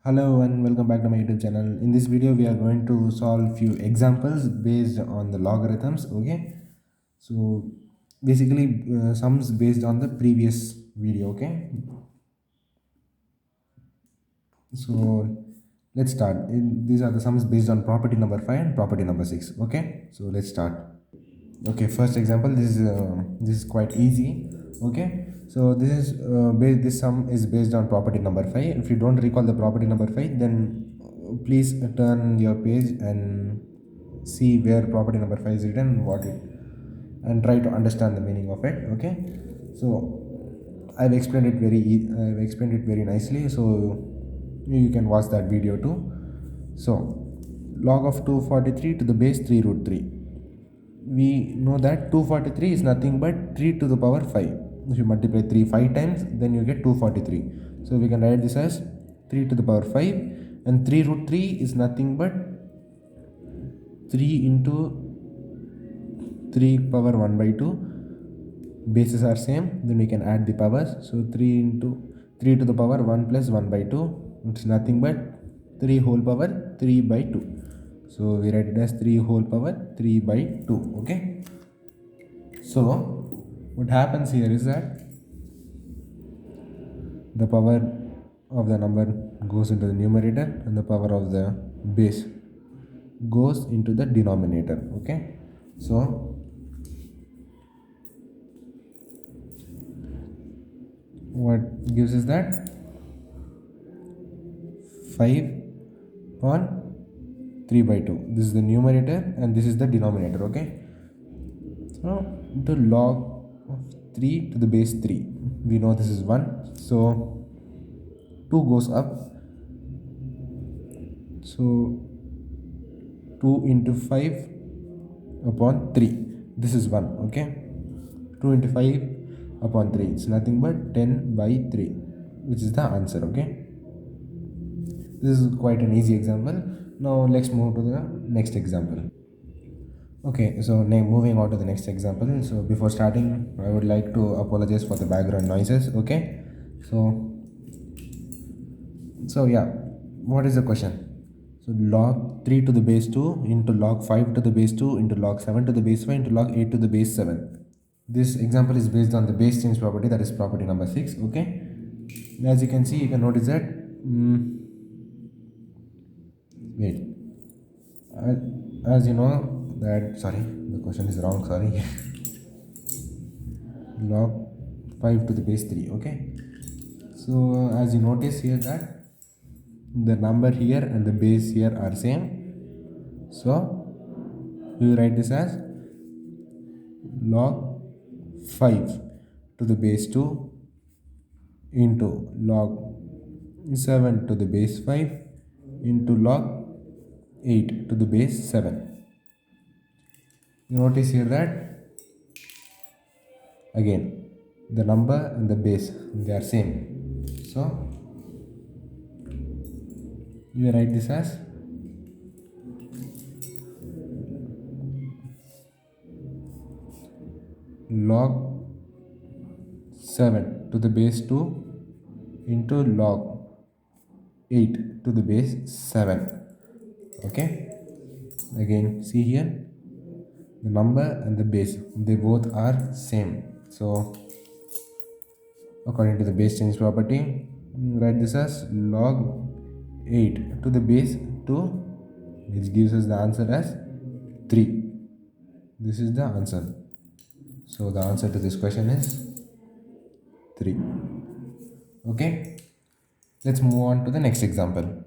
Hello and welcome back to my YouTube channel. In this video, we are going to solve few examples based on the logarithms. Okay, so basically sums based on the previous video. Okay, so let's start. These are the sums based on property number 5 and property number 6. Okay, so let's start. Okay, first example. This is quite easy. Okay, so this sum is based on property number 5. If you don't recall the property number 5, then please turn your page and see where property number 5 is written and what it, and try to understand the meaning of it. Okay, so I've explained it very nicely, so you can watch that video too. So log of 243 to the base 3 root 3. We know that 243 is nothing but 3 to the power 5. If you multiply 3 5 times, then you get 243. So we can write this as 3 to the power 5, and 3 root 3 is nothing but 3 into 3 power 1 by 2. Bases are same, then we can add the powers. So 3 into 3 to the power 1 plus 1 by 2, it's nothing but 3 whole power 3 by 2. So we write it as 3 whole power 3 by 2. Okay, so what happens here is that the power of the number goes into the numerator and the power of the base goes into the denominator. Okay, so what gives us that 5 on 3 by 2. This is the numerator and this is the denominator. Okay, so the log of 3 to the base 3, we know this is 1, so 2 goes up, so 2 into 5 upon 3, this is 1. Okay, 2 into 5 upon 3, it's nothing but 10 by 3, which is the answer. Okay, this is quite an easy example. Now let's move to the next example. Okay, so moving on to the next example. So before starting, I would like to apologize for the background noises. Okay, so yeah, what is the question? So log 3 to the base 2 into log 5 to the base 2 into log 7 to the base 5 into log 8 to the base 7. This example is based on the base change property, that is property number 6. Okay, as you can see, you can notice that wait as you know that, sorry, the question is wrong, sorry. Log 5 to the base 3. Okay, so as you notice here that the number here and the base here are same, so we write this as log 5 to the base 2 into log 7 to the base 5 into log 8 to the base 7. Notice here that again the number and the base, they are same, so you write this as log 7 to the base 2 into log 8 to the base 7. Okay, again see here, the number and the base, they both are same, so according to the base change property, write this as log 8 to the base 2, which gives us the answer as 3. This is the answer. So the answer to this question is 3. Okay, let's move on to the next example.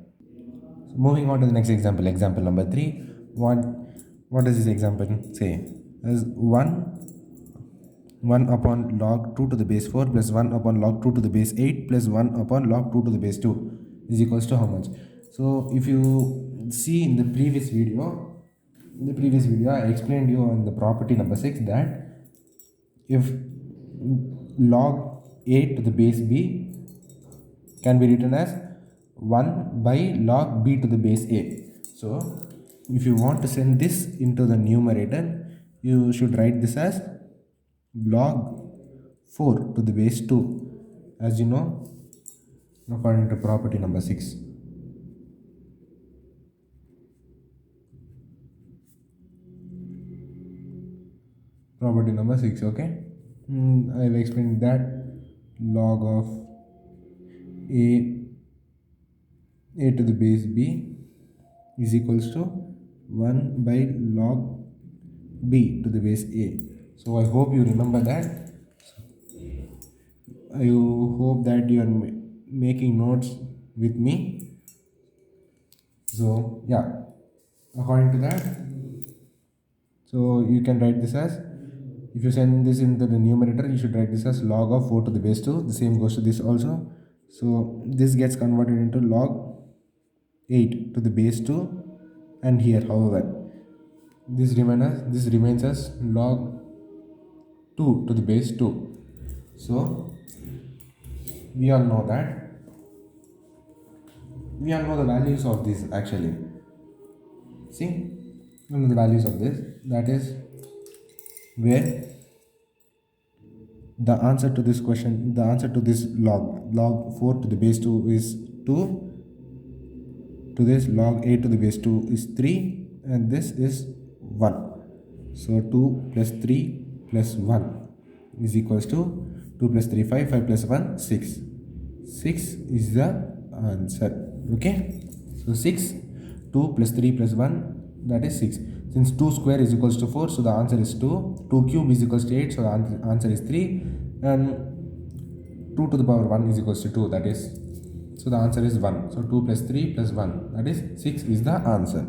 So moving on to the next example, example number 3. What does this example say? As 1 upon log 2 to the base 4 plus 1 upon log 2 to the base 8 plus 1 upon log 2 to the base 2 is equals to how much? So if you see in the previous video, I explained you on the property number 6 that if log a to the base b can be written as 1 by log b to the base a. So if you want to send this into the numerator, you should write this as log 4 to the base 2, as you know, according to property number 6. property number 6. Okay, I've explained that log of a to the base b is equals to 1 by log b to the base a. So I hope you remember that. I hope that you are making notes with me. So yeah, according to that, so you can write this as, if you send this into the numerator, you should write this as log of 4 to the base 2. The same goes to this also. So this gets converted into log 8 to the base 2, and here however this remains as log 2 to the base 2. So we all know the values of this actually. See, we know the values of this. That is where the answer to this question, the answer to this log 4 to the base 2 is 2, to this log 8 to the base 2 is 3, and this is 1. So 2 plus 3 plus 1 is equals to 2 plus 3 5, 5 plus 1 6. 6 is the answer. Okay, so 6, 2 plus 3 plus 1, that is 6. Since 2 square is equals to 4, so the answer is 2. 2 cube is equals to 8, so the answer is 3. And 2 to the power 1 is equals to 2, that is, so the answer is 1. So 2 plus 3 plus 1, that is 6 is the answer.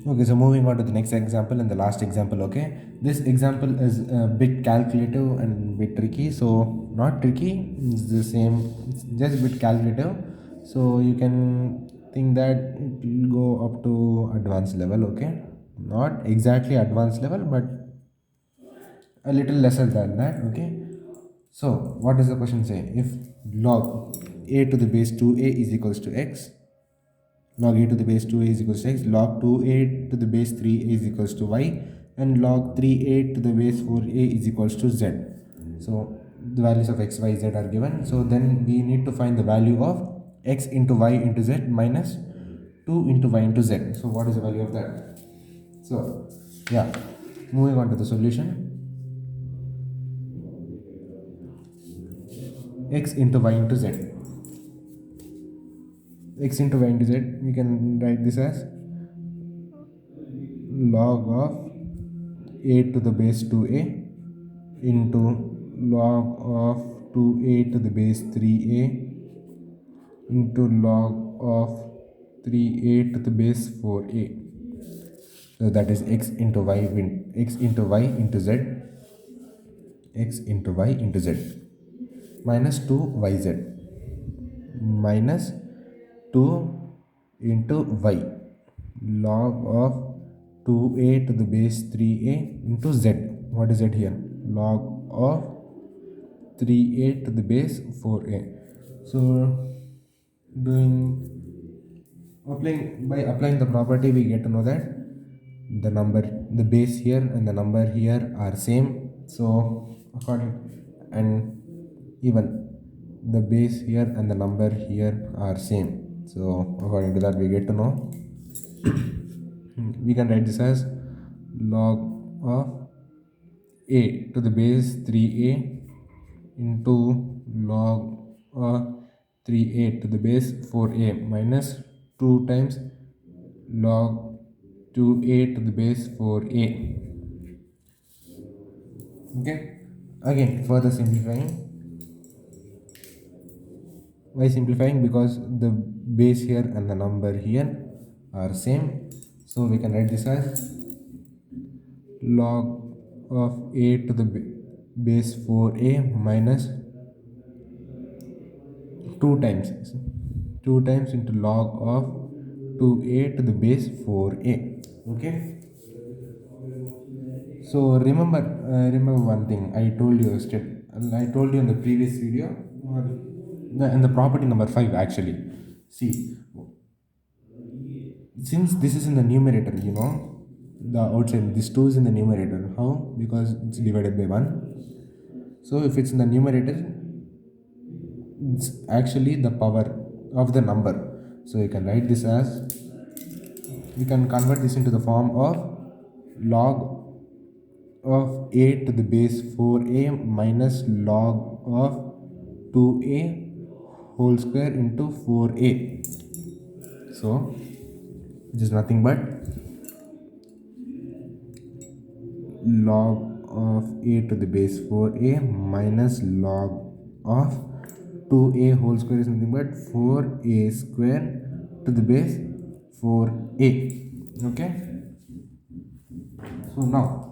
Okay, so moving on to the next example and the last example. Okay, this example is a bit calculative and bit tricky. So not tricky, it's the same, it's just a bit calculative. So you can think that it will go up to advanced level. Okay, not exactly advanced level, but a little lesser than that. Okay, so what does the question say? If log a to the base 2a is equals to x, log a to the base 2a is equals to x, log 2a to the base 3a is equals to y, and log 3a to the base 4a is equals to z. So the values of x, y, z are given. So then we need to find the value of x into y into z minus 2 into y into z. So what is the value of that? So yeah, moving on to the solution. X into y into z. X into y into z, we can write this as log of a to the base 2a into log of 2a to the base 3a into log of 3a to the base 4a. So that is x into y into z, x into y into z, minus 2yz minus 2 into y, log of 2a to the base 3a into z. What is it here? Log of 3a to the base 4a. So by applying the property, we get to know that the base here and the number here are same. So and even the base here and the number here are same. So according to that, we get to know we can write this as log of a to the base 3a into log of 3a to the base 4a minus 2 times log 2a to the base 4a. Okay, again further simplifying. Why simplifying? Because the base here and the number here are same. So we can write this as log of a to the base 4a minus 2 times into log of 2a to the base 4a. Okay, so remember one thing I told you in the previous video, or in the property number 5 actually. See, since this is in the numerator, the outside, this 2 is in the numerator. How? Because it's divided by 1. So if it's in the numerator, it's actually the power of the number. So you can write this as, you can convert this into the form of log of a to the base 4a minus log of 2a whole square into 4a. So which is nothing but log of a to the base 4a minus log of 2a whole square is nothing but 4a square to the base 4a. Okay, so now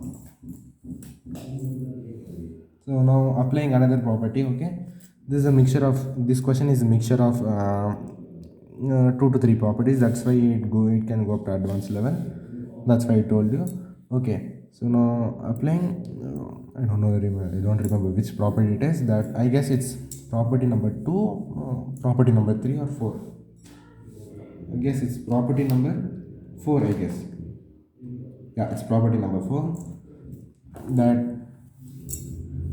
applying another property. Okay, this is a mixture of, this question is a mixture of 2 to 3 properties. That's why it can go up to advanced level. That's why I told you. Okay, so now applying I don't remember which property it is. That I guess it's property number 2, property number 3 or 4. I guess it's property number 4, I guess. Yeah, it's property number 4, that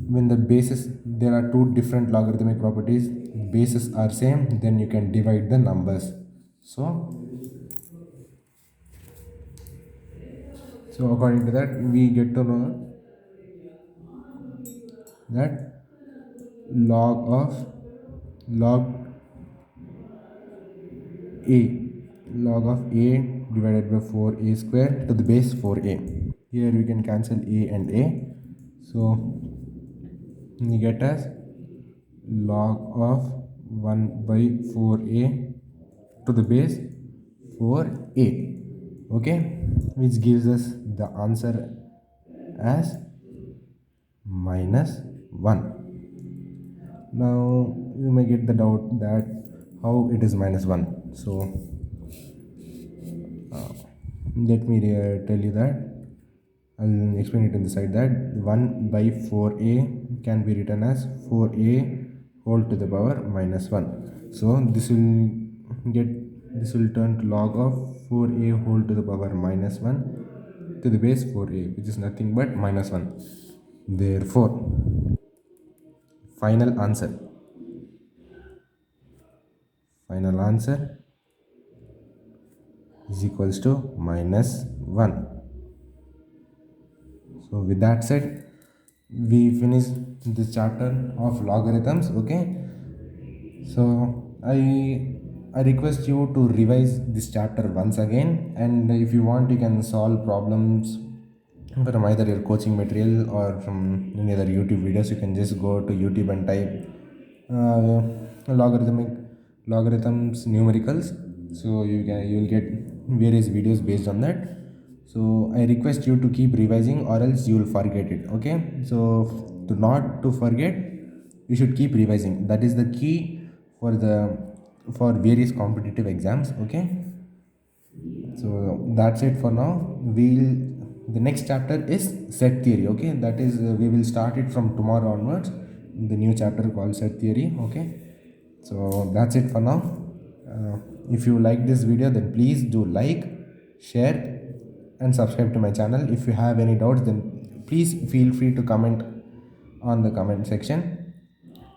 when the bases, there are two different logarithmic properties, bases are same, then you can divide the numbers. So according to that, we get to know that log a log of a divided by 4a square to the base 4a. Here we can cancel a and a, so we get as log of 1 by 4a to the base 4a. Okay, which gives us the answer as minus 1. Now you may get the doubt that how it is minus 1. So let me tell you that, I'll explain it in the side, that 1 by 4a can be written as 4a whole to the power minus 1. So this will turn to log of 4a whole to the power minus 1 to the base 4a, which is nothing but minus 1. Therefore, final answer is equals to minus 1. So with that said, we finished this chapter of logarithms. Okay, so I request you to revise this chapter once again, and if you want, you can solve problems from either your coaching material or from any other YouTube videos. You can just go to YouTube and type logarithms numericals, so you will get various videos based on that. So I request you to keep revising, or else you will forget it. Okay, so not to forget, you should keep revising. That is the key for various competitive exams. Okay, so that's it for now. The next chapter is set theory. Okay, that is we will start it from tomorrow onwards, the new chapter called set theory. Okay, so that's it for now. If you like this video, then please do like, share and subscribe to my channel. If you have any doubts, then please feel free to comment on the comment section.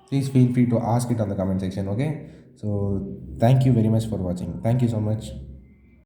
Please feel free to ask it on the comment section. Okay, so thank you very much for watching. Thank you so much.